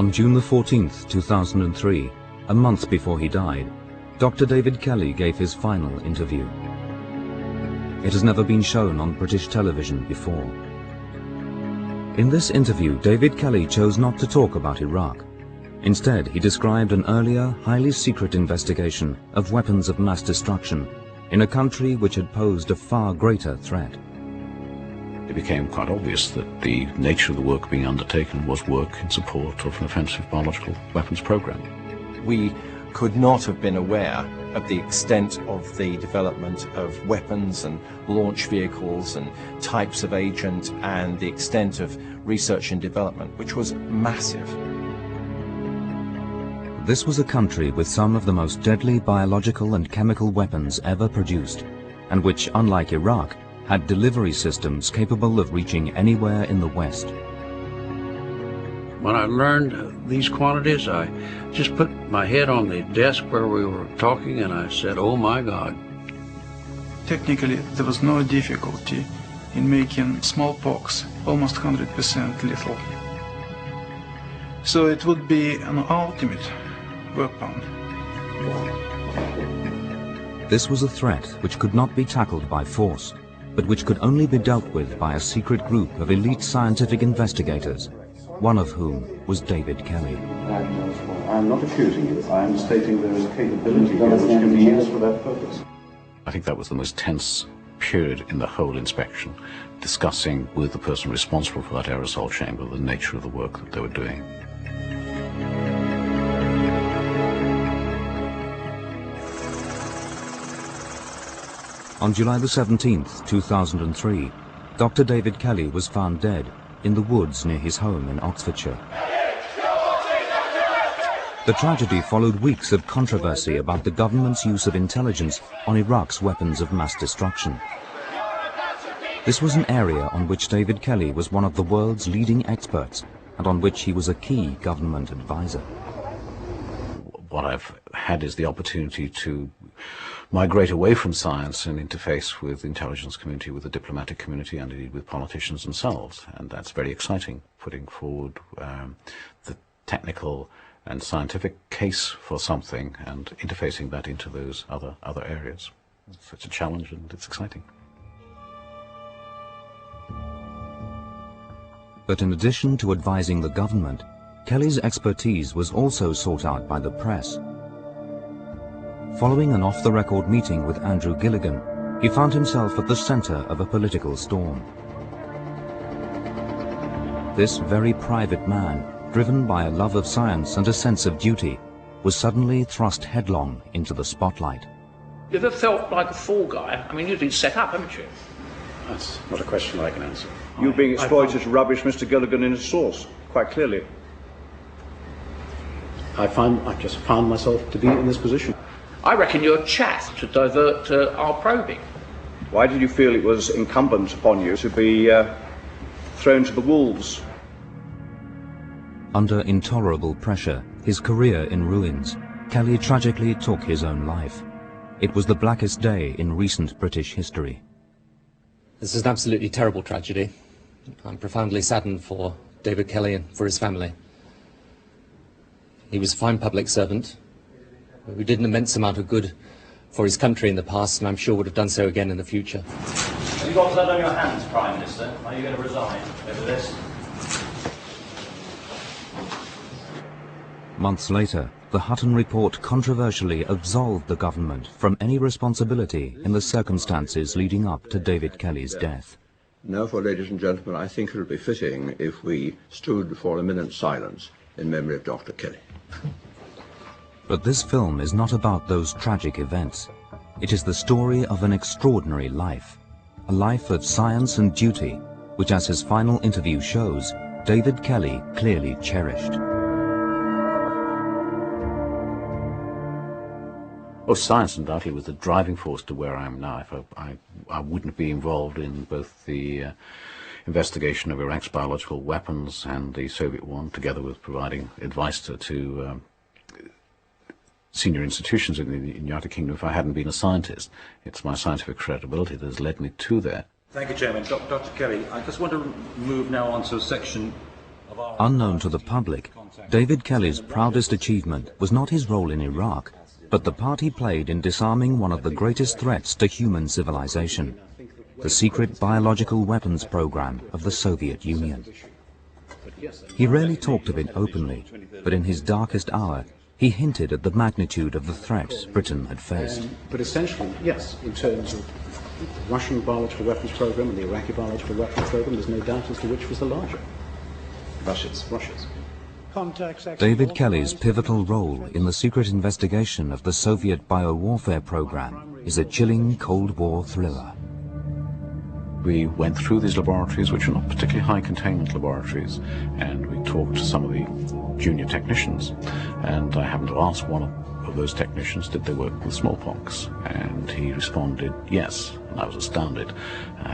On June the 14th, 2003, a month before he died, Dr. David Kelly gave his final interview. It has never been shown on British television before. In this interview, David Kelly chose not to talk about Iraq. Instead, he described an earlier, highly secret investigation of weapons of mass destruction in a country which had posed a far greater threat. It became quite obvious that the nature of the work being undertaken was work in support of an offensive biological weapons program. We could not have been aware of the extent of the development of weapons and launch vehicles and types of agent and the extent of research and development, which was massive. This was a country with some of the most deadly biological and chemical weapons ever produced, and which, unlike Iraq, had delivery systems capable of reaching anywhere in the West. When I learned these quantities, I just put my head on the desk where we were talking and I said, "Oh my God." Technically, there was no difficulty in making smallpox almost 100% lethal. So it would be an ultimate weapon. This was a threat which could not be tackled by force, but which could only be dealt with by a secret group of elite scientific investigators, one of whom was David Kelly. I'm not accusing you, I am stating there is a capability here which can be used for that purpose. I think that was the most tense period in the whole inspection, discussing with the person responsible for that aerosol chamber the nature of the work that they were doing. On July the 17th, 2003, Dr. David Kelly was found dead in the woods near his home in Oxfordshire. The tragedy followed weeks of controversy about the government's use of intelligence on Iraq's weapons of mass destruction. This was an area on which David Kelly was one of the world's leading experts and on which he was a key government advisor. What I've had is the opportunity to migrate away from science and interface with the intelligence community, with the diplomatic community, and indeed with politicians themselves. And that's very exciting, putting forward the technical and scientific case for something and interfacing that into those other areas. So it's a challenge and it's exciting. But in addition to advising the government, Kelly's expertise was also sought out by the press. Following an off-the-record meeting with Andrew Gilligan, he found himself at the center of a political storm. This very private man, driven by a love of science and a sense of duty, was suddenly thrust headlong into the spotlight. You ever felt like a fall guy? I mean, you've been set up, haven't you? That's not a question I can answer. You're being exploited to rubbish Mr. Gilligan in his source, quite clearly. I've just found myself to be in this position. I reckon you're chaff to divert our probing. Why did you feel it was incumbent upon you to be thrown to the wolves? Under intolerable pressure, his career in ruins, Kelly tragically took his own life. It was the blackest day in recent British history. This is an absolutely terrible tragedy. I'm profoundly saddened for David Kelly and for his family. He was a fine public servant who did an immense amount of good for his country in the past, and I'm sure would have done so again in the future. Have you got that on your hands, Prime Minister? Are you going to resign over this? Months later, the Hutton Report controversially absolved the government from any responsibility in the circumstances leading up to David Kelly's death. Now, ladies and gentlemen, I think it would be fitting if we stood for a minute's silence in memory of Dr. Kelly. But this film is not about those tragic events. It is the story of an extraordinary life, a life of science and duty, which, as his final interview shows, David Kelly clearly cherished. Oh, science undoubtedly was the driving force to where I am now. If I wouldn't be involved in both the investigation of Iraq's biological weapons and the Soviet one, together with providing advice to senior institutions in the United Kingdom, if I hadn't been a scientist. It's my scientific credibility that has led me to there. Thank you, Chairman. Dr. Kelly, I just want to move now on to section Unknown to the public, David Kelly's proudest achievement was not his role in Iraq, but the part he played in disarming one of the greatest threats to human civilization, the secret biological weapons program of the Soviet Union. He rarely talked of it openly, but in his darkest hour, he hinted at the magnitude of the threat Britain had faced. But essentially, yes, in terms of the Russian biological weapons program and the Iraqi biological weapons program, there's no doubt as to which was the larger. Russia's. David Kelly's pivotal role in the secret investigation of the Soviet biowarfare program is a chilling Cold War thriller. We went through these laboratories, which are not particularly high containment laboratories, and we talked to some of the junior technicians, and I happened to ask one of those technicians, did they work with smallpox? And he responded, yes, and I was astounded.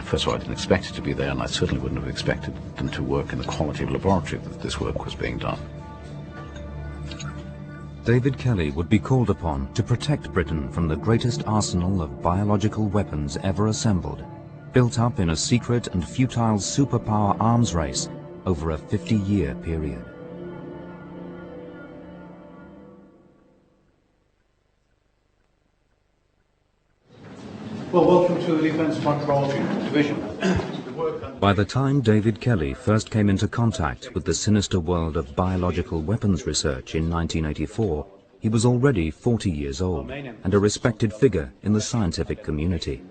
First of all, I didn't expect it to be there, and I certainly wouldn't have expected them to work in the quality of laboratory that this work was being done. David Kelly would be called upon to protect Britain from the greatest arsenal of biological weapons ever assembled, built up in a secret and futile superpower arms race over a 50-year period. Well, welcome to the Defence Microbiology Division. By the time David Kelly first came into contact with the sinister world of biological weapons research in 1984, he was already 40 years old and a respected figure in the scientific community.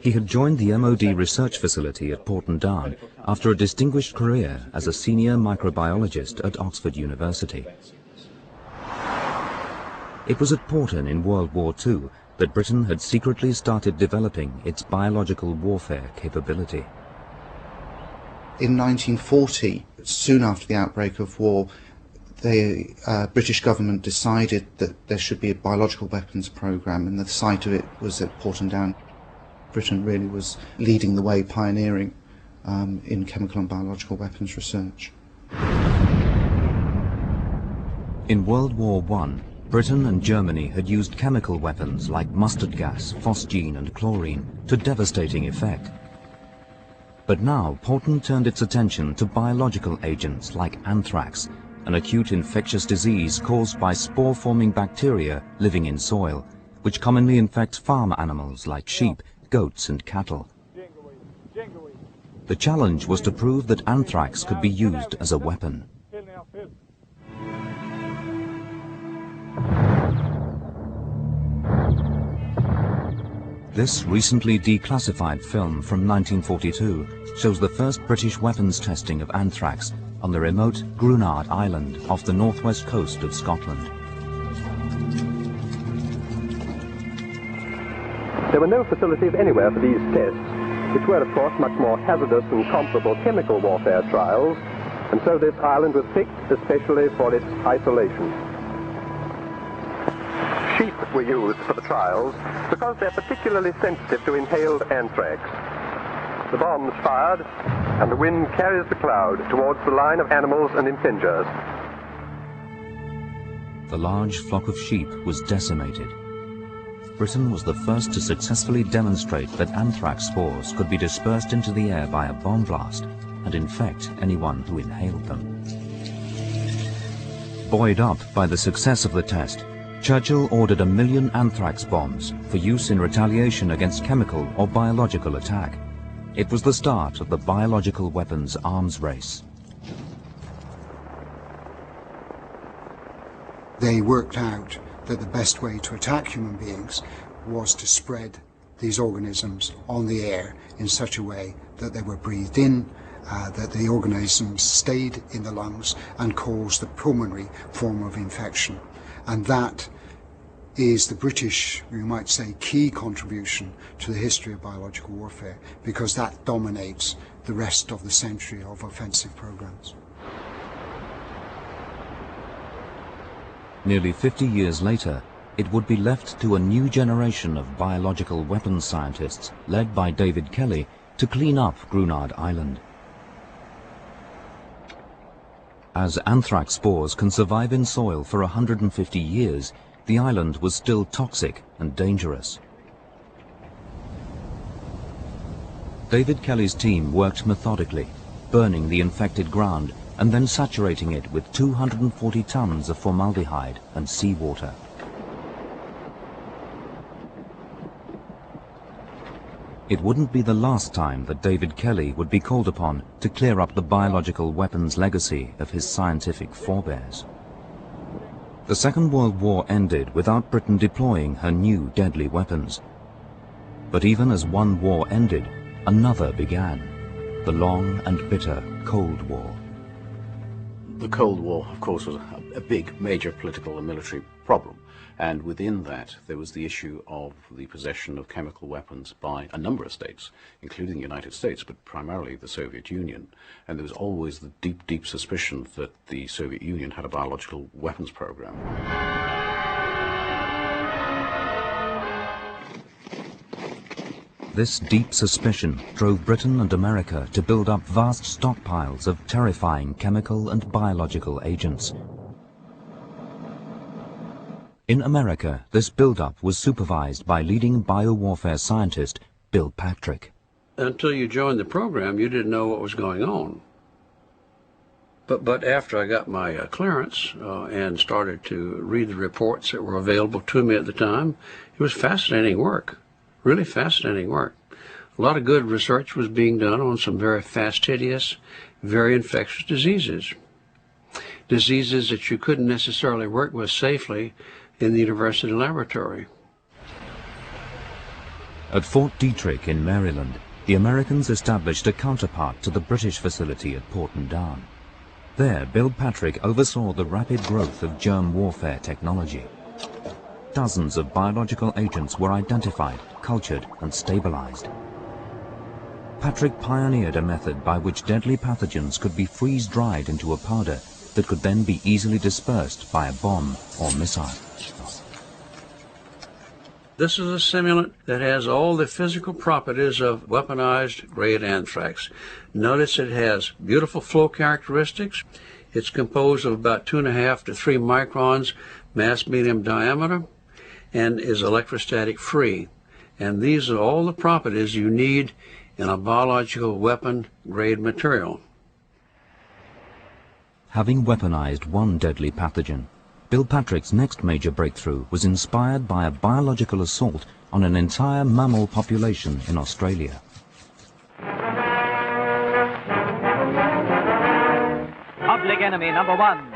He had joined the MOD research facility at Porton Down after a distinguished career as a senior microbiologist at Oxford University. It was at Porton in World War II that Britain had secretly started developing its biological warfare capability. In 1940, soon after the outbreak of war, the British government decided that there should be a biological weapons program, and the site of it was at Porton Down. Britain really was leading the way, pioneering in chemical and biological weapons research. In World War I, Britain and Germany had used chemical weapons like mustard gas, phosgene and chlorine to devastating effect. But now Porton turned its attention to biological agents like anthrax, an acute infectious disease caused by spore-forming bacteria living in soil, which commonly infects farm animals like sheep, goats and cattle. The challenge was to prove that anthrax could be used as a weapon. This recently declassified film from 1942 shows the first British weapons testing of anthrax on the remote Grunard Island off the northwest coast of Scotland. There were no facilities anywhere for these tests, which were of course much more hazardous than comparable chemical warfare trials, and so this island was picked especially for its isolation. Sheep were used for the trials because they're particularly sensitive to inhaled anthrax. The bombs fired, and the wind carries the cloud towards the line of animals and impingers. The large flock of sheep was decimated. Britain was the first to successfully demonstrate that anthrax spores could be dispersed into the air by a bomb blast and infect anyone who inhaled them. Buoyed up by the success of the test, Churchill ordered 1 million anthrax bombs for use in retaliation against chemical or biological attack. It was the start of the biological weapons arms race. They worked out that the best way to attack human beings was to spread these organisms on the air in such a way that they were breathed in, that the organisms stayed in the lungs and caused the pulmonary form of infection. And that is the British, we might say, key contribution to the history of biological warfare, because that dominates the rest of the century of offensive programs. Nearly 50 years later, it would be left to a new generation of biological weapons scientists, led by David Kelly, to clean up Grunard Island. As anthrax spores can survive in soil for 150 years, the island was still toxic and dangerous. David Kelly's team worked methodically, burning the infected ground and then saturating it with 240 tons of formaldehyde and seawater. It wouldn't be the last time that David Kelly would be called upon to clear up the biological weapons legacy of his scientific forebears. The Second World War ended without Britain deploying her new deadly weapons. But even as one war ended, another began, the long and bitter Cold War. The Cold War, of course, was a big, major political and military problem. And within that, there was the issue of the possession of chemical weapons by a number of states, including the United States, but primarily the Soviet Union. And there was always the deep, deep suspicion that the Soviet Union had a biological weapons program. This deep suspicion drove Britain and America to build up vast stockpiles of terrifying chemical and biological agents. In America, this build-up was supervised by leading biowarfare scientist Bill Patrick. Until you joined the program, you didn't know what was going on. But after I got my clearance and started to read the reports that were available to me at the time, it was fascinating work, really fascinating work. A lot of good research was being done on some very fastidious, very infectious diseases. Diseases that you couldn't necessarily work with safely in the university laboratory. At Fort Detrick in Maryland, the Americans established a counterpart to the British facility at Porton Down. There, Bill Patrick oversaw the rapid growth of germ warfare technology. Dozens of biological agents were identified, cultured, and stabilized. Patrick pioneered a method by which deadly pathogens could be freeze-dried into a powder that could then be easily dispersed by a bomb or missile. This is a simulant that has all the physical properties of weaponized grade anthrax. Notice it has beautiful flow characteristics. It's composed of about 2.5 to 3 microns mass medium diameter and is electrostatic free. And these are all the properties you need in a biological weapon grade material. Having weaponized one deadly pathogen, Bill Patrick's next major breakthrough was inspired by a biological assault on an entire mammal population in Australia. Public enemy number one.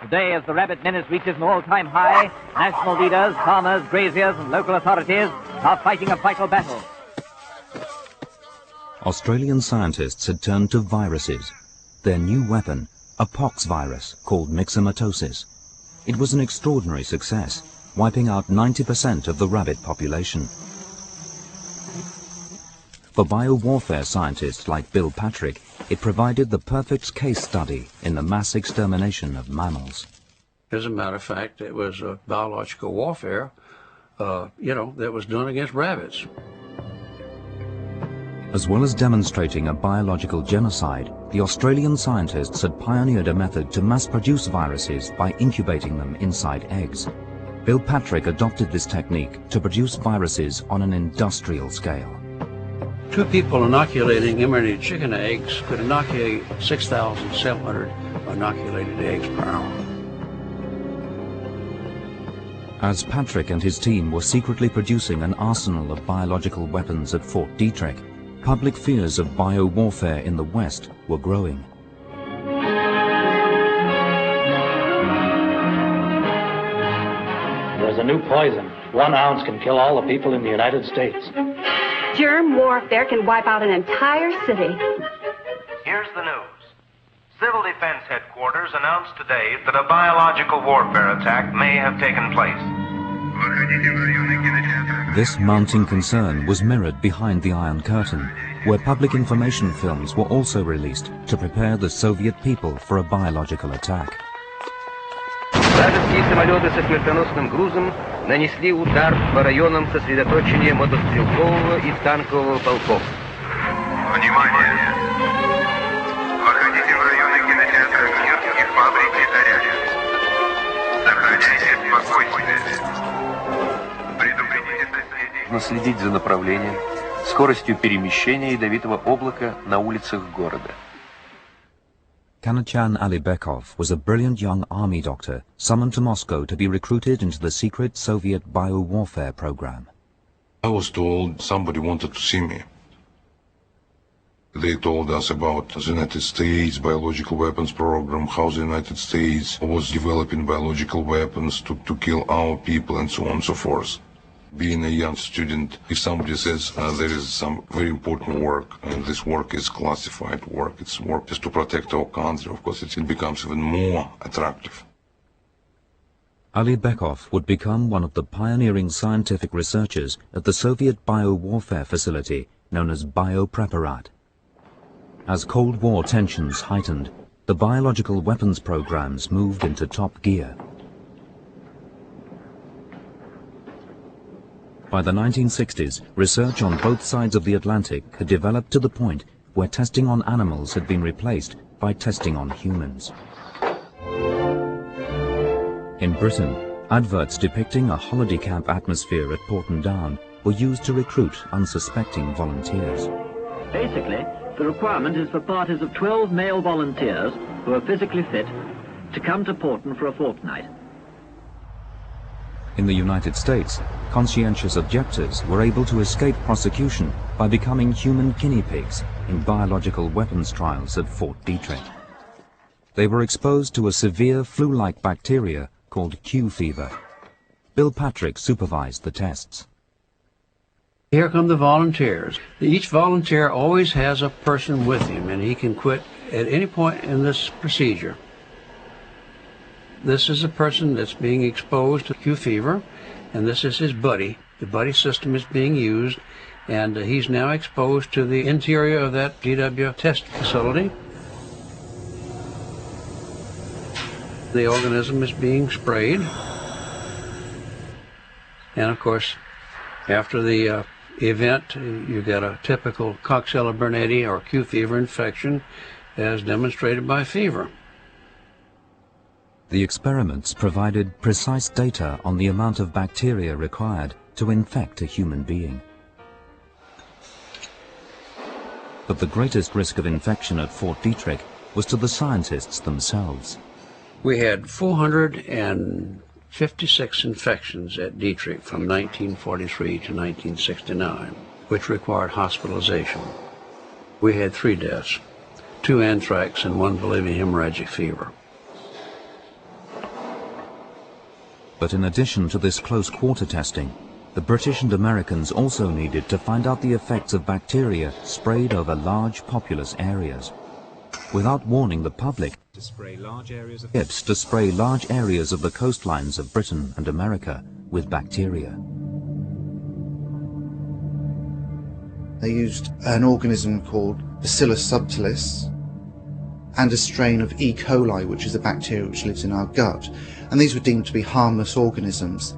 Today, as the rabbit menace reaches an all-time high, national leaders, farmers, graziers, and local authorities are fighting a vital battle. Australian scientists had turned to viruses. Their new weapon, a pox virus called myxomatosis. It was an extraordinary success, wiping out 90% of the rabbit population. For biowarfare scientists like Bill Patrick, it provided the perfect case study in the mass extermination of mammals. As a matter of fact, it was a biological warfare, that was done against rabbits. As well as demonstrating a biological genocide, the Australian scientists had pioneered a method to mass-produce viruses by incubating them inside eggs. Bill Patrick adopted this technique to produce viruses on an industrial scale. 2 people inoculating embryonated chicken eggs could inoculate 6,700 inoculated eggs per hour. As Patrick and his team were secretly producing an arsenal of biological weapons at Fort Detrick, public fears of biowarfare in the West were growing. There's a new poison. 1 ounce can kill all the people in the United States. Germ warfare can wipe out an entire city. Here's the news. Civil Defense Headquarters announced today that a biological warfare attack may have taken place. This mounting concern was mirrored behind the Iron Curtain, where public information films were also released to prepare the Soviet people for a biological attack. Вражеские самолеты со смертоносным грузом нанесли удар по районам сосредоточения мотострелкового и танкового полков. Внимание! Выходите в районы кинотеатра «Мир» и фабрики «Зарядье». Сохраняйте спокойствие. Предупредите соседей. Наследить за направлением, скоростью перемещения ядовитого облака на улицах города. Kanachan Alibekov was a brilliant young army doctor summoned to Moscow to be recruited into the secret Soviet bio-warfare program. I was told somebody wanted to see me. They told us about the United States biological weapons program, how the United States was developing biological weapons to kill our people and so on and so forth. Being a young student, if somebody says there is some very important work, and this work is classified work, it's work just to protect our country, of course it becomes even more attractive. Alibekov would become one of the pioneering scientific researchers at the Soviet bio-warfare facility known as Biopreparat. As Cold War tensions heightened, the biological weapons programs moved into top gear. By the 1960s, research on both sides of the Atlantic had developed to the point where testing on animals had been replaced by testing on humans. In Britain, adverts depicting a holiday camp atmosphere at Porton Down were used to recruit unsuspecting volunteers. Basically, the requirement is for parties of 12 male volunteers who are physically fit to come to Porton for a fortnight. In the United States, conscientious objectors were able to escape prosecution by becoming human guinea pigs in biological weapons trials at Fort Detrick. They were exposed to a severe flu-like bacteria called Q fever. Bill Patrick supervised the tests. Here come the volunteers. Each volunteer always has a person with him, and he can quit at any point in this procedure. This is a person that's being exposed to Q fever, and this is his buddy. The buddy system is being used, and he's now exposed to the interior of that GW test facility. The organism is being sprayed, and of course, after the event, you get a typical Coxiella burnetii or Q fever infection as demonstrated by fever. The experiments provided precise data on the amount of bacteria required to infect a human being. But the greatest risk of infection at Fort Detrick was to the scientists themselves. We had 456 infections at Detrick from 1943 to 1969, which required hospitalization. We had 3 deaths, 2 anthrax and 1 Bolivian hemorrhagic fever. But in addition to this close-quarter testing, the British and Americans also needed to find out the effects of bacteria sprayed over large populous areas. Without warning the public, ships to spray large areas of the coastlines of Britain and America with bacteria. They used an organism called Bacillus subtilis and a strain of E. coli, which is a bacteria which lives in our gut, and these were deemed to be harmless organisms.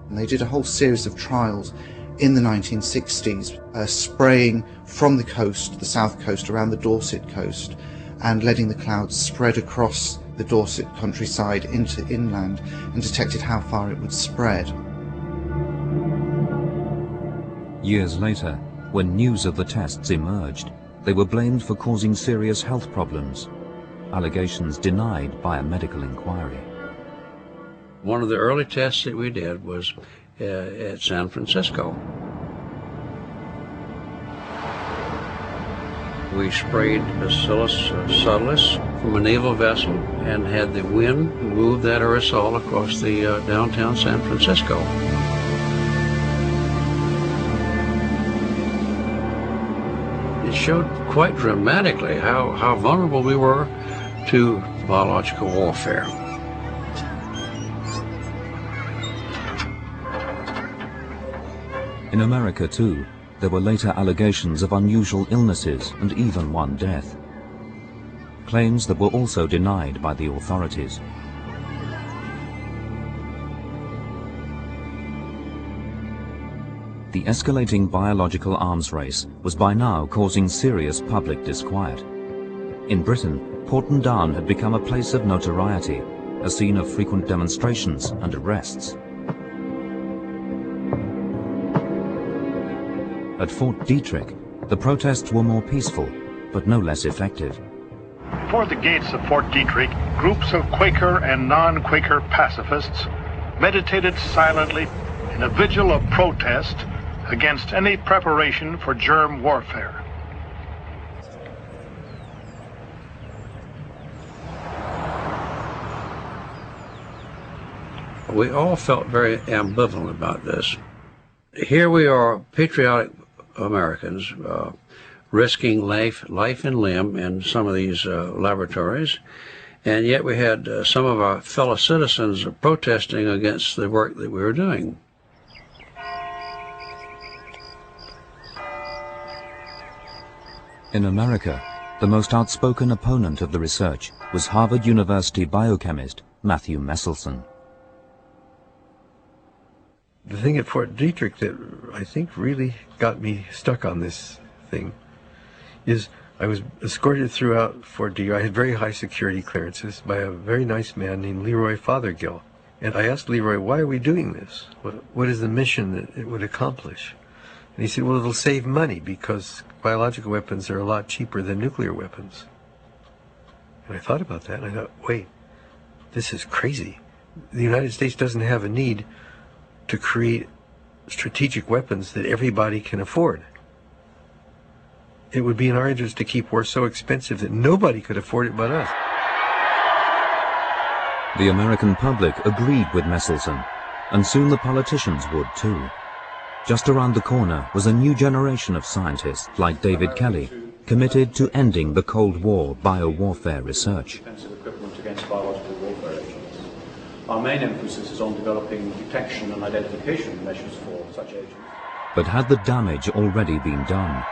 And they did a whole series of trials in the 1960s, spraying from the coast, the south coast, around the Dorset coast, and letting the clouds spread across the Dorset countryside into inland, and detected how far it would spread. Years later, when news of the tests emerged, they were blamed for causing serious health problems, allegations denied by a medical inquiry. One of the early tests that we did was at San Francisco. We sprayed Bacillus subtilis from a naval vessel and had the wind move that aerosol across the downtown San Francisco. It showed quite dramatically how vulnerable we were to biological warfare. In America, too, there were later allegations of unusual illnesses and even one death. Claims that were also denied by the authorities. The escalating biological arms race was by now causing serious public disquiet. In Britain, Porton Down had become a place of notoriety, a scene of frequent demonstrations and arrests. At Fort Detrick, the protests were more peaceful, but no less effective. Before the gates of Fort Detrick, groups of Quaker and non-Quaker pacifists meditated silently in a vigil of protest against any preparation for germ warfare. We all felt very ambivalent about this. Here we are, patriotic Americans, risking life and limb in some of these laboratories, and yet we had some of our fellow citizens protesting against the work that we were doing. In America, the most outspoken opponent of the research was Harvard University biochemist Matthew Meselson. The thing at Fort Detrick that I think really got me stuck on this thing is I was escorted throughout Fort Detrick. I had very high security clearances by a very nice man named Leroy Fothergill. And I asked Leroy, why are we doing this? What is the mission that it would accomplish? And he said, well, it'll save money because biological weapons are a lot cheaper than nuclear weapons. And I thought about that and I thought, wait, this is crazy. The United States doesn't have a need to create strategic weapons that everybody can afford. It would be in our interest to keep war so expensive that nobody could afford it but us. The American public agreed with Meselson, and soon the politicians would too. Just around the corner was a new generation of scientists like David Kelly, committed to ending the Cold War biowarfare research. Defensive equipment against biological warfare agents. Our main emphasis is on developing detection and identification measures for such agents. But had the damage already been done?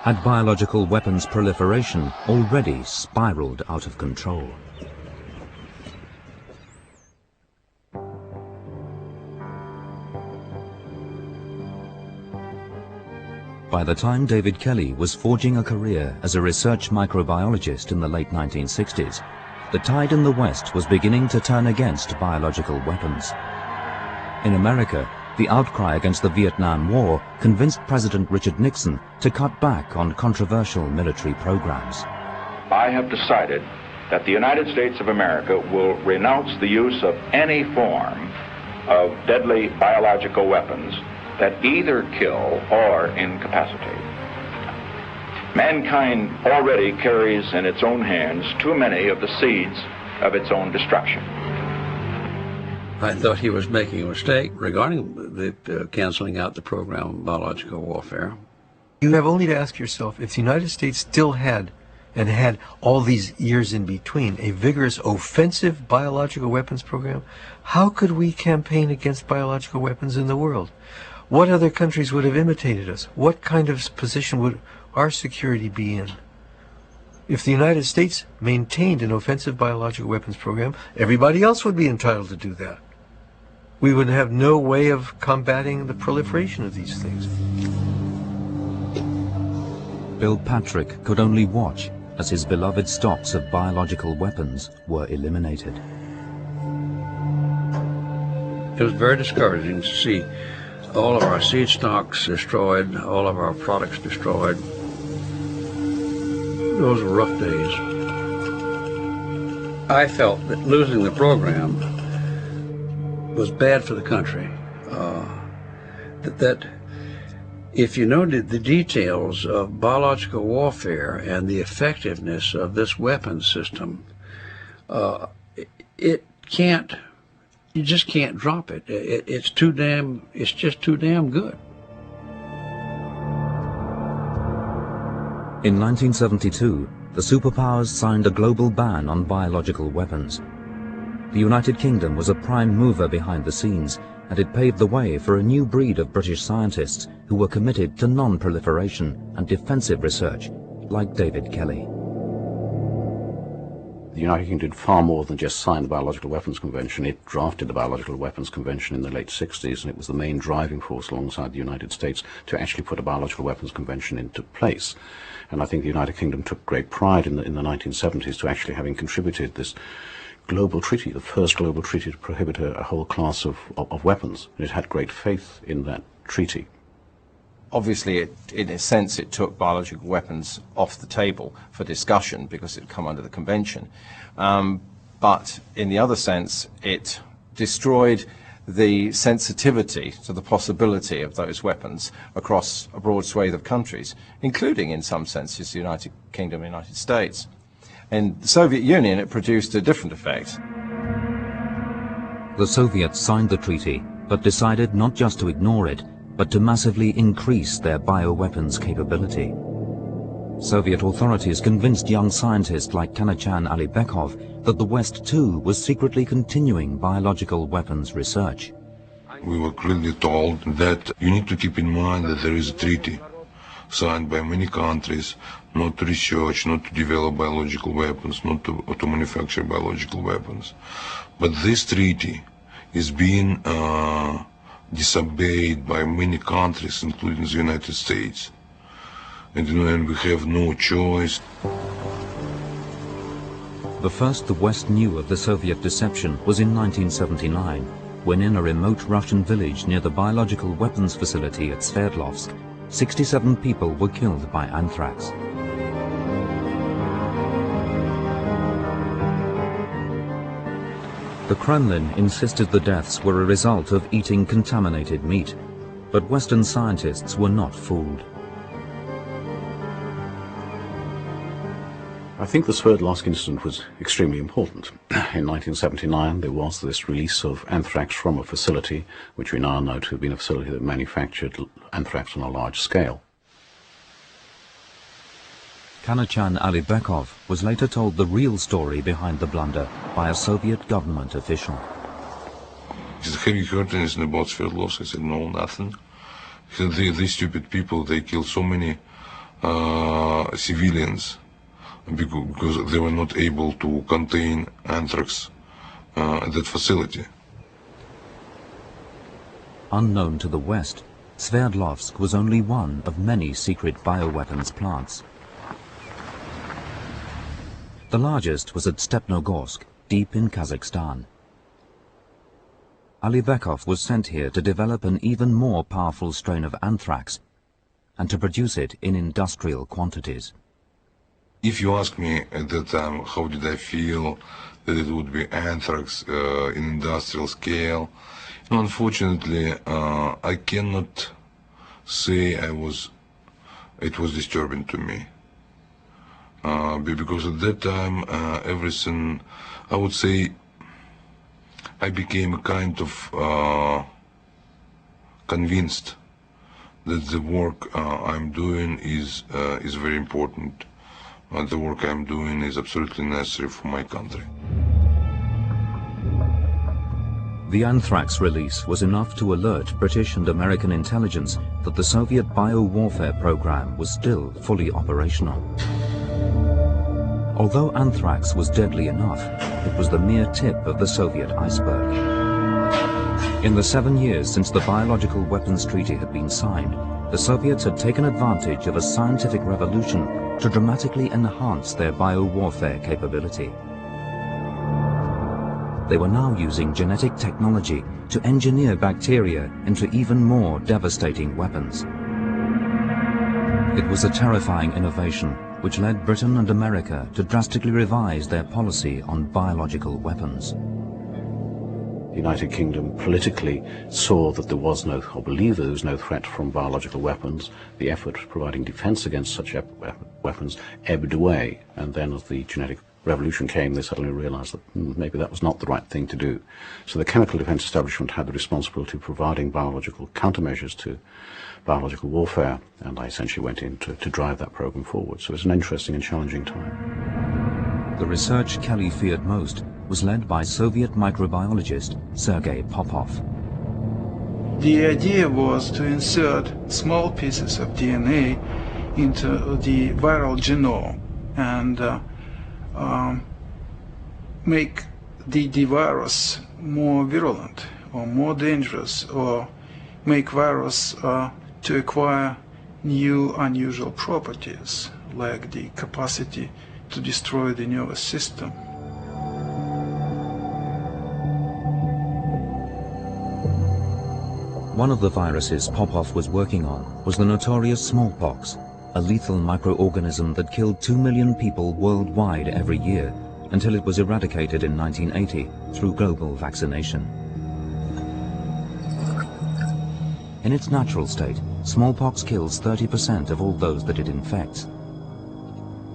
Had biological weapons proliferation already spiraled out of control? By the time David Kelly was forging a career as a research microbiologist in the late 1960s, the tide in the West was beginning to turn against biological weapons. In America, the outcry against the Vietnam War convinced President Richard Nixon to cut back on controversial military programs. I have decided that the United States of America will renounce the use of any form of deadly biological weapons that either kill or incapacitate. Mankind already carries in its own hands too many of the seeds of its own destruction. I thought he was making a mistake regarding the canceling out the program of biological warfare. You have only to ask yourself, if the United States still had, and had all these years in between, a vigorous offensive biological weapons program, how could we campaign against biological weapons in the world? What other countries would have imitated us? What kind of position would our security be in? If the United States maintained an offensive biological weapons program, everybody else would be entitled to do that. We would have no way of combating the proliferation of these things. Bill Patrick could only watch as his beloved stocks of biological weapons were eliminated. It was very discouraging to see all of our seed stocks destroyed, all of our products destroyed. Those were rough days. I felt that losing the program was bad for the country. That if you know the details of biological warfare and the effectiveness of this weapon system, you just can't drop it. It's just too damn good. In 1972, the superpowers signed a global ban on biological weapons. The United Kingdom was a prime mover behind the scenes, and it paved the way for a new breed of British scientists who were committed to non-proliferation and defensive research, like David Kelly. The United Kingdom did far more than just sign the Biological Weapons Convention. It drafted the Biological Weapons Convention in the late 60s, and it was the main driving force alongside the United States to actually put a Biological Weapons Convention into place. And I think the United Kingdom took great pride in the 1970s to actually having contributed this global treaty, the first global treaty to prohibit a whole class of weapons. And it had great faith in that treaty. obviously, in a sense, it took biological weapons off the table for discussion because it had come under the convention. But in the other sense, it destroyed the sensitivity to the possibility of those weapons across a broad swathe of countries, including, in some senses, the United Kingdom and United States. In the Soviet Union, it produced a different effect. The Soviets signed the treaty, but decided not just to ignore it, but to massively increase their bioweapons capability. Soviet authorities convinced young scientists like Kanachan Alibekov that the West too was secretly continuing biological weapons research. We were clearly told that you need to keep in mind that there is a treaty signed by many countries not to research, not to develop biological weapons, not to manufacture biological weapons. But this treaty is being disobeyed by many countries, including the United States. And we have no choice. The first the West knew of the Soviet deception was in 1979, when in a remote Russian village near the biological weapons facility at Sverdlovsk, 67 people were killed by anthrax. The Kremlin insisted the deaths were a result of eating contaminated meat, but Western scientists were not fooled. I think the Sverdlovsk incident was extremely important. In 1979, there was this release of anthrax from a facility, which we now know to have been a facility that manufactured anthrax on a large scale. Kanachan Alibekov was later told the real story behind the blunder by a Soviet government official. He said, "Have you heard anything about Sverdlovsk?" I said, "No, nothing." He said, "These stupid people, they killed so many civilians because they were not able to contain anthrax at that facility." Unknown to the West, Sverdlovsk was only one of many secret bioweapons plants. The largest was at Stepnogorsk, deep in Kazakhstan. Alibekov was sent here to develop an even more powerful strain of anthrax and to produce it in industrial quantities. If you ask me at that time, how did I feel that it would be anthrax in industrial scale, unfortunately, I cannot say it was disturbing to me. Because at that time, everything, I would say, I became a kind of convinced that the work I'm doing is very important. The work I'm doing is absolutely necessary for my country. The anthrax release was enough to alert British and American intelligence that the Soviet bio-warfare program was still fully operational. Although anthrax was deadly enough, it was the mere tip of the Soviet iceberg. In the 7 years since the Biological Weapons Treaty had been signed, the Soviets had taken advantage of a scientific revolution to dramatically enhance their bio-warfare capability. They were now using genetic technology to engineer bacteria into even more devastating weapons. It was a terrifying innovation which led Britain and America to drastically revise their policy on biological weapons. The United Kingdom politically saw that there was no, or believed there was no threat from biological weapons. The effort providing defense against such weapons ebbed away, and then as the genetic revolution came, they suddenly realized that maybe that was not the right thing to do. So the chemical defense establishment had the responsibility of providing biological countermeasures to biological warfare, and I essentially went in to drive that program forward. So it was an interesting and challenging time. The research Kelly feared most was led by Soviet microbiologist Sergei Popov. The idea was to insert small pieces of DNA into the viral genome and make the virus more virulent or more dangerous, or make virus to acquire new unusual properties, like the capacity to destroy the nervous system. One of the viruses Popov was working on was the notorious smallpox, a lethal microorganism that killed 2 million people worldwide every year until it was eradicated in 1980 through global vaccination. In its natural state, smallpox kills 30% of all those that it infects,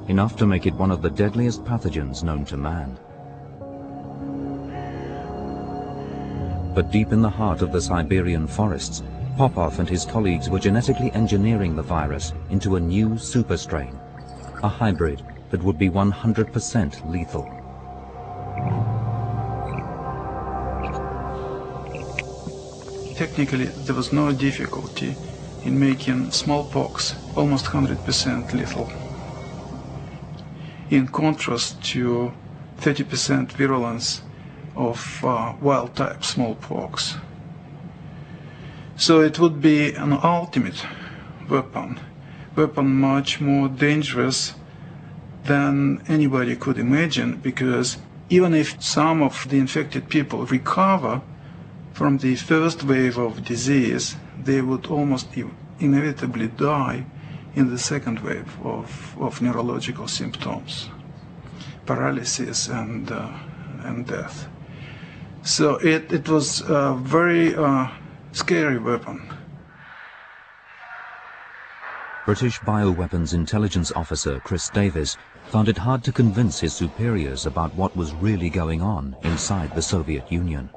enough to make it one of the deadliest pathogens known to man. But deep in the heart of the Siberian forests, Popov and his colleagues were genetically engineering the virus into a new super strain, a hybrid that would be 100% lethal. Technically, there was no difficulty in making smallpox almost 100% lethal, in contrast to 30% virulence of wild-type smallpox. So it would be an ultimate weapon much more dangerous than anybody could imagine, because even if some of the infected people recover from the first wave of disease, they would almost inevitably die in the second wave of neurological symptoms, paralysis and death. So it was a very scary weapon. British bioweapons intelligence officer Chris Davis found it hard to convince his superiors about what was really going on inside the Soviet Union.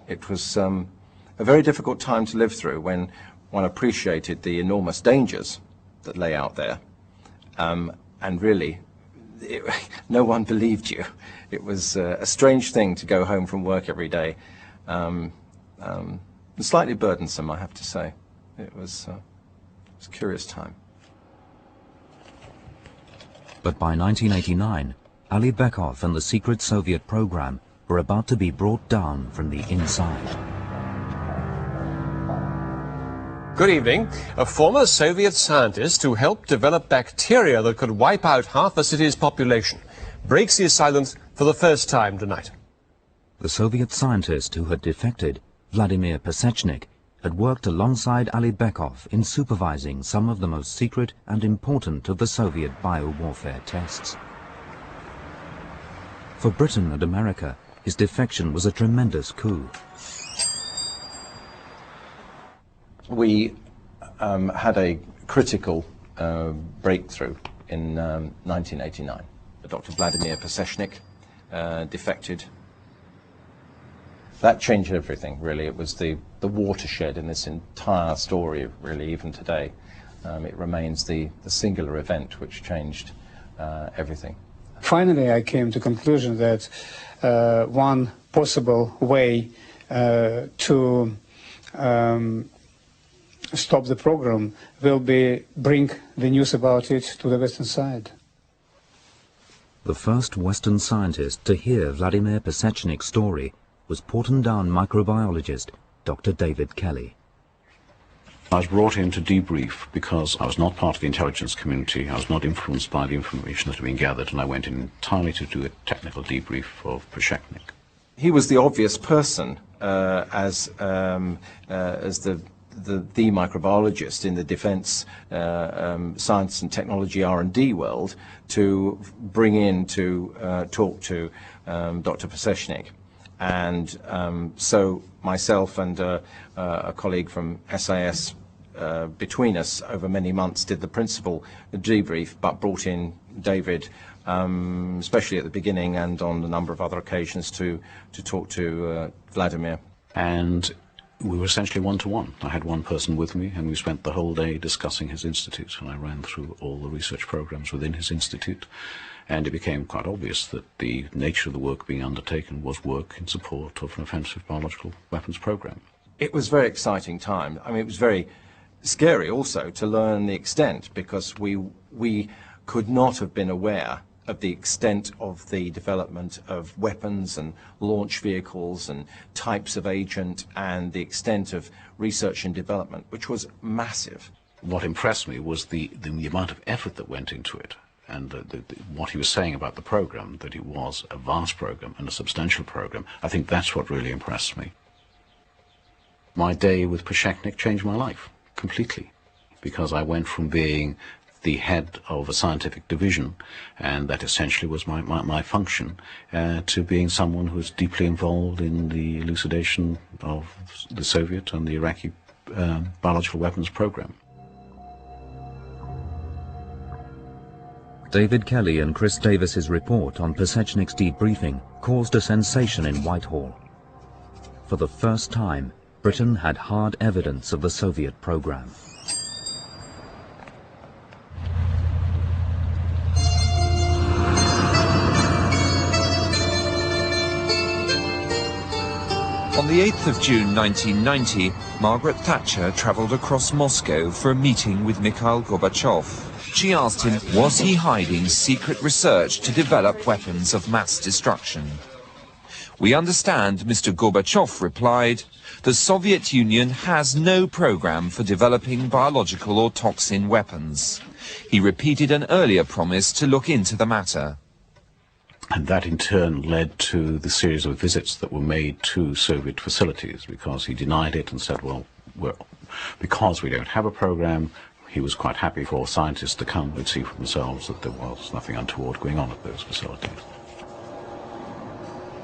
It was a very difficult time to live through when one appreciated the enormous dangers that lay out there. And really, no one believed you. It was a strange thing to go home from work every day. Slightly burdensome, I have to say. It was a curious time. But by 1989, Ali Bekov and the secret Soviet program were about to be brought down from the inside. Good evening. A former Soviet scientist who helped develop bacteria that could wipe out half a city's population breaks his silence for the first time tonight. The Soviet scientist who had defected, Vladimir Pesechnik, had worked alongside Ali Bekov in supervising some of the most secret and important of the Soviet biowarfare tests. For Britain and America, his defection was a tremendous coup. We had a critical breakthrough in 1989. Dr. Vladimir Pesechnik defected. That changed everything, really. It was the watershed in this entire story, really, even today. It remains the singular event which changed everything. Finally, I came to the conclusion that one possible way to stop the program will be bring the news about it to the Western side. The first Western scientist to hear Vladimir Pesechnik's story was Porton-Down microbiologist Dr. David Kelly. I was brought in to debrief because I was not part of the intelligence community. I was not influenced by the information that had been gathered, and I went in entirely to do a technical debrief of Pesechnik. He was the obvious person as the microbiologist in the defense science and technology R&D world to bring in to talk to Dr. Pesechnik. And so myself and a colleague from SAS, between us over many months, did the principal debrief, but brought in David, especially at the beginning and on a number of other occasions, to talk to Vladimir. And we were essentially one-to-one. I had one person with me, and we spent the whole day discussing his institute, and I ran through all the research programs within his institute. And it became quite obvious that the nature of the work being undertaken was work in support of an offensive biological weapons program. It was a very exciting time. I mean, it was very scary also to learn the extent, because we could not have been aware of the extent of the development of weapons and launch vehicles and types of agent, and the extent of research and development, which was massive. What impressed me was the amount of effort that went into it. And what he was saying about the program, that it was a vast program and a substantial program, I think that's what really impressed me. My day with Przechnik changed my life completely, because I went from being the head of a scientific division, and that essentially was my function, to being someone who's deeply involved in the elucidation of the Soviet and the Iraqi biological weapons program. David Kelly and Chris Davis's report on Przechnik's debriefing caused a sensation in Whitehall. For the first time, Britain had hard evidence of the Soviet program. On the 8th of June 1990, Margaret Thatcher travelled across Moscow for a meeting with Mikhail Gorbachev. She asked him, was he hiding secret research to develop weapons of mass destruction? We understand Mr. Gorbachev replied, the Soviet Union has no program for developing biological or toxin weapons. He repeated an earlier promise to look into the matter. And that in turn led to the series of visits that were made to Soviet facilities, because he denied it and said, well, because we don't have a program, he was quite happy for scientists to come and see for themselves that there was nothing untoward going on at those facilities.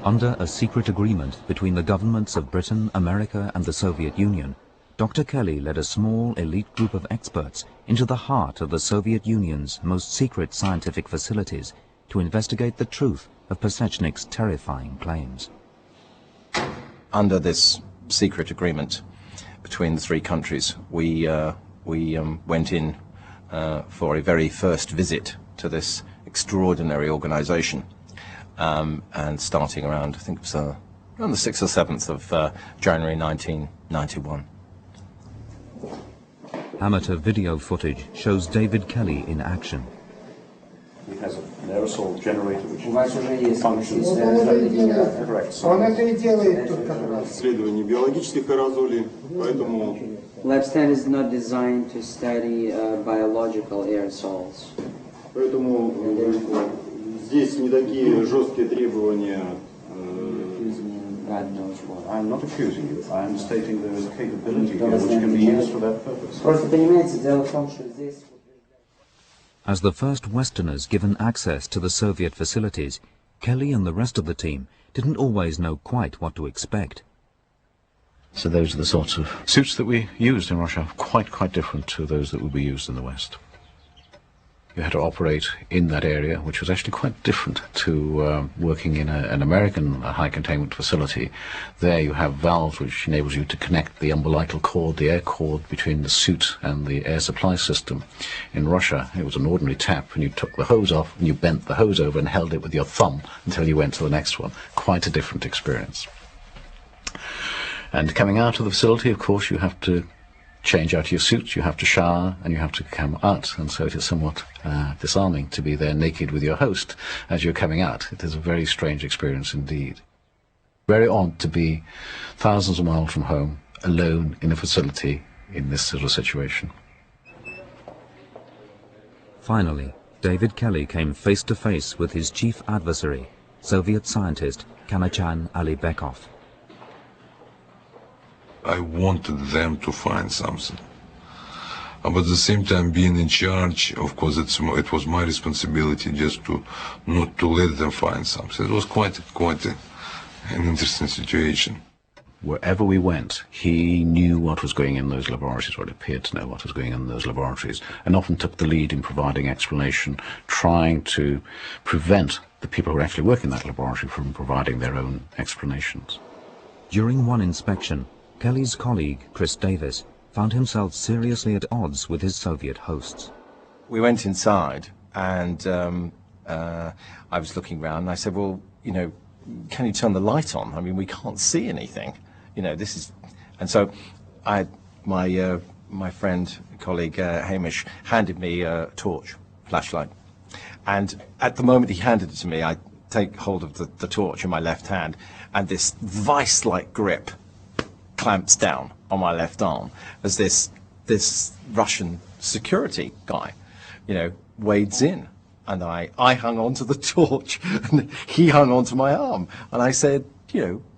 Under a secret agreement between the governments of Britain, America and the Soviet Union, Dr. Kelly led a small elite group of experts into the heart of the Soviet Union's most secret scientific facilities to investigate the truth of Przechnik's terrifying claims. Under this secret agreement between the three countries, we went in for a very first visit to this extraordinary organization, and starting around, I think it was around the 6th or 7th of January 1991. Amateur video footage shows David Kelly in action. He has an aerosol generator which functions correct. Lab stand is not designed to study biological aerosols. Здесь не такие жесткие требования. I'm not accusing you. I am stating there is a capability here which can be used for that purpose. As the first Westerners given access to the Soviet facilities, Kelly and the rest of the team didn't always know quite what to expect. So those are the sorts of suits that we used in Russia, quite different to those that would be used in the West. You had to operate in that area, which was actually quite different to working in an American high containment facility. There you have valves which enables you to connect the umbilical cord, the air cord, between the suit and the air supply system. In Russia, it was an ordinary tap, and you took the hose off, and you bent the hose over and held it with your thumb until you went to the next one. Quite a different experience. And coming out of the facility, of course, you have to change out your suit, you have to shower, and you have to come out, and so it is somewhat disarming to be there naked with your host as you're coming out. It is a very strange experience indeed. Very odd to be thousands of miles from home, alone in a facility in this sort of situation. Finally, David Kelly came face to face with his chief adversary, Soviet scientist Kanachan Alibekov. I wanted them to find something. But at the same time, being in charge, of course, it was my responsibility just not to let them find something. It was quite an interesting situation. Wherever we went, he knew what was going in those laboratories, or it appeared to know what was going in those laboratories, and often took the lead in providing explanation, trying to prevent the people who were actually working in that laboratory from providing their own explanations. During one inspection, Kelly's colleague, Chris Davis, found himself seriously at odds with his Soviet hosts. We went inside, and I was looking around, and I said, well, can you turn the light on? I mean, we can't see anything. This is... And so my friend, colleague, Hamish, handed me a torch, flashlight. And at the moment he handed it to me, I take hold of the torch in my left hand, and this vice-like grip clamps down on my left arm as this Russian security guy, wades in, and I hung on to the torch, and he hung on to my arm, and I said,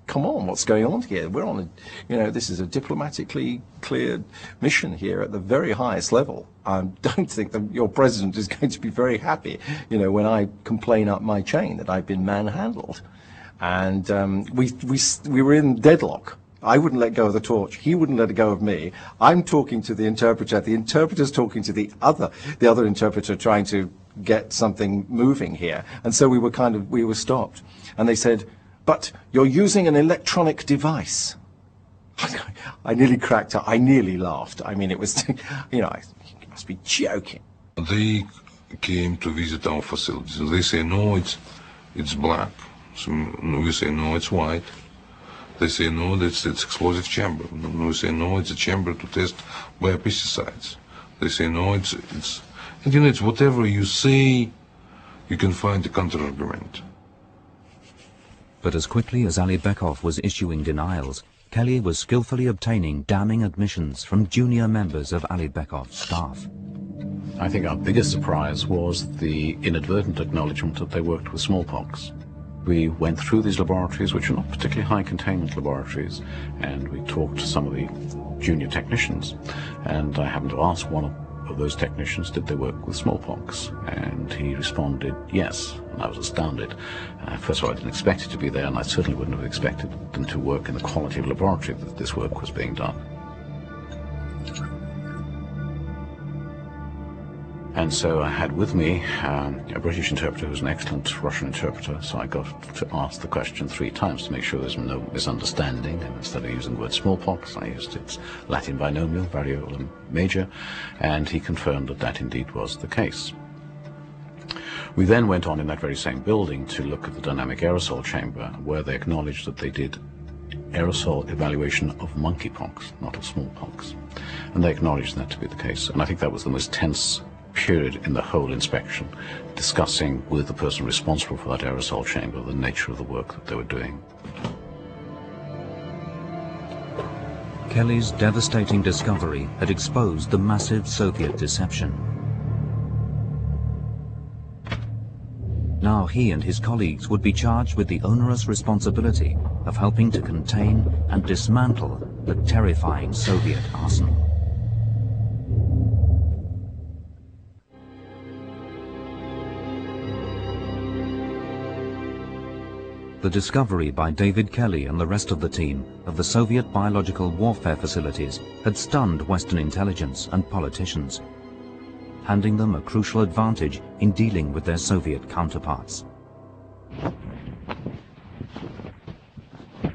come on, what's going on here? We're on this is a diplomatically cleared mission here at the very highest level. I don't think that your president is going to be very happy, when I complain up my chain that I've been manhandled. And we were in deadlock. I wouldn't let go of the torch. He wouldn't let go of me. I'm talking to the interpreter. The interpreter's talking to the other interpreter, trying to get something moving here. And so we were stopped. And they said, "But you're using an electronic device." I nearly cracked up. I nearly laughed. I mean, it was, you must be joking. They came to visit our facilities. They say, "No, it's black." So we say, "No, it's white." They say, "No, it's explosive chamber." We say, "No, it's a chamber to test biopesticides." They say, "No, it's and it's whatever you say, you can find a counter-argument. But as quickly as Ali Bekov was issuing denials, Kelly was skillfully obtaining damning admissions from junior members of Ali Bekov's staff. I think our biggest surprise was the inadvertent acknowledgement that they worked with smallpox. We went through these laboratories, which are not particularly high containment laboratories, and we talked to some of the junior technicians, and I happened to ask one of those technicians, did they work with smallpox? And he responded, yes, and I was astounded. First of all, I didn't expect it to be there, and I certainly wouldn't have expected them to work in the quality of laboratory that this work was being done. And so I had with me a British interpreter who's an excellent Russian interpreter, so I got to ask the question 3 times to make sure there's no misunderstanding. And instead of using the word smallpox, I used its Latin binomial, variola major, and he confirmed that that indeed was the case. We then went on in that very same building to look at the dynamic aerosol chamber, where they acknowledged that they did aerosol evaluation of monkeypox, not of smallpox. And they acknowledged that to be the case. And I think that was the most tense period in the whole inspection, discussing with the person responsible for that aerosol chamber the nature of the work that they were doing. Kelly's devastating discovery had exposed the massive Soviet deception. Now he and his colleagues would be charged with the onerous responsibility of helping to contain and dismantle the terrifying Soviet arsenal. The discovery by David Kelly and the rest of the team of the Soviet biological warfare facilities had stunned Western intelligence and politicians, handing them a crucial advantage in dealing with their Soviet counterparts.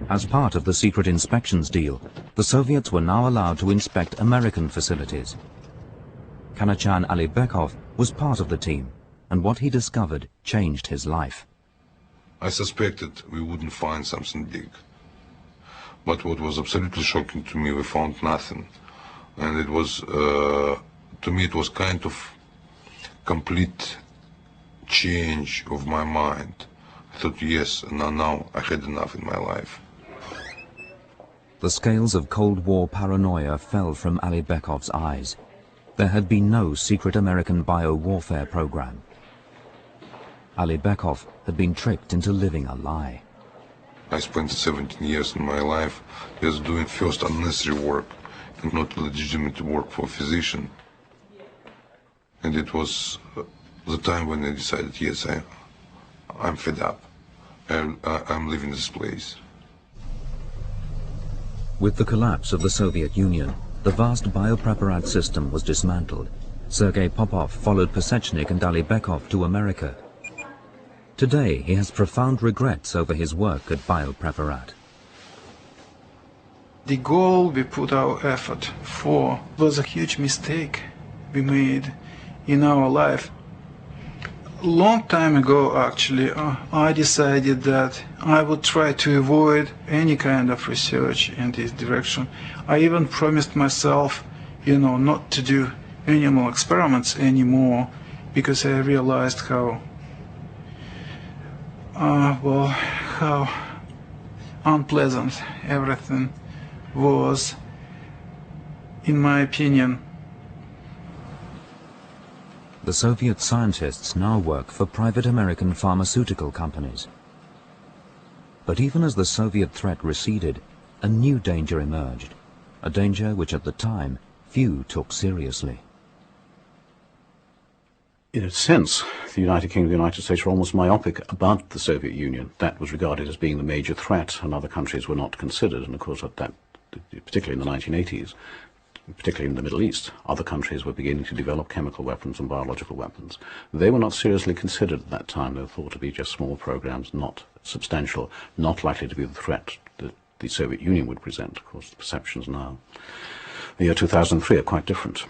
As part of the secret inspections deal, the Soviets were now allowed to inspect American facilities. Kanachan Ali Bekov was part of the team, and what he discovered changed his life. I suspected we wouldn't find something big. But what was absolutely shocking to me, we found nothing. And it was, to me, it was kind of complete change of my mind. I thought, yes, now I had enough in my life. The scales of Cold War paranoia fell from Ali Bekov's eyes. There had been no secret American bio-warfare program. Ali Bekov had been tricked into living a lie. I spent 17 years in my life just doing first unnecessary work and not legitimate work for a physician. And it was the time when I decided, yes, I'm fed up. I'm leaving this place. With the collapse of the Soviet Union, the vast biopreparat system was dismantled. Sergei Popov followed Pasechnik and Ali Bekov to America. Today, he has profound regrets over his work at biopreparat. The goal we put our effort for was a huge mistake we made in our life. Long time ago, actually, I decided that I would try to avoid any kind of research in this direction. I even promised myself, not to do animal experiments anymore, because I realized how unpleasant everything was, in my opinion. The Soviet scientists now work for private American pharmaceutical companies. But even as the Soviet threat receded, a new danger emerged, a danger which at the time few took seriously. In a sense, the United Kingdom and the United States were almost myopic about the Soviet Union. That was regarded as being the major threat, and other countries were not considered. And of course, particularly in the 1980s, particularly in the Middle East, other countries were beginning to develop chemical weapons and biological weapons. They were not seriously considered at that time. They were thought to be just small programs, not substantial, not likely to be the threat that the Soviet Union would present. Of course, the perceptions now, the year 2003, are quite different.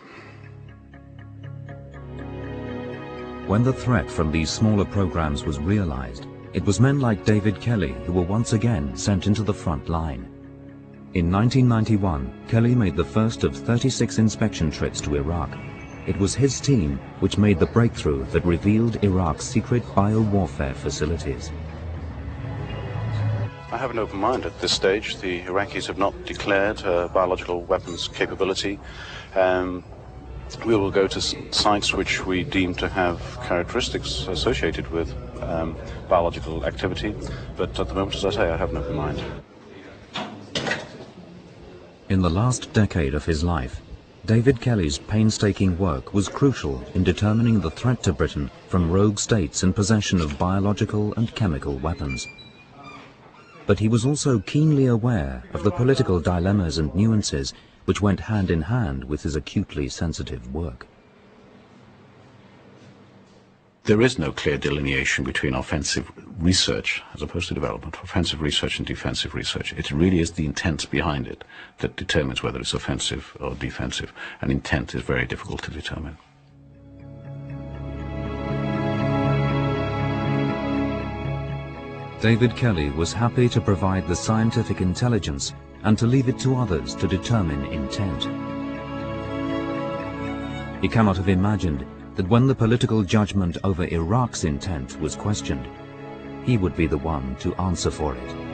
When the threat from these smaller programs was realized, it was men like David Kelly who were once again sent into the front line. In 1991, Kelly made the first of 36 inspection trips to Iraq. It was his team which made the breakthrough that revealed Iraq's secret biowarfare facilities. I have an open mind at this stage. The Iraqis have not declared biological weapons capability. We will go to sites which we deem to have characteristics associated with biological activity, but at the moment, as I say, I have an open mind. In the last decade of his life, David Kelly's painstaking work was crucial in determining the threat to Britain from rogue states in possession of biological and chemical weapons. But he was also keenly aware of the political dilemmas and nuances which went hand in hand with his acutely sensitive work. There is no clear delineation between offensive research as opposed to development, offensive research and defensive research. It really is the intent behind it that determines whether it's offensive or defensive, and intent is very difficult to determine. David Kelly was happy to provide the scientific intelligence and to leave it to others to determine intent. He cannot have imagined that when the political judgment over Iraq's intent was questioned, he would be the one to answer for it.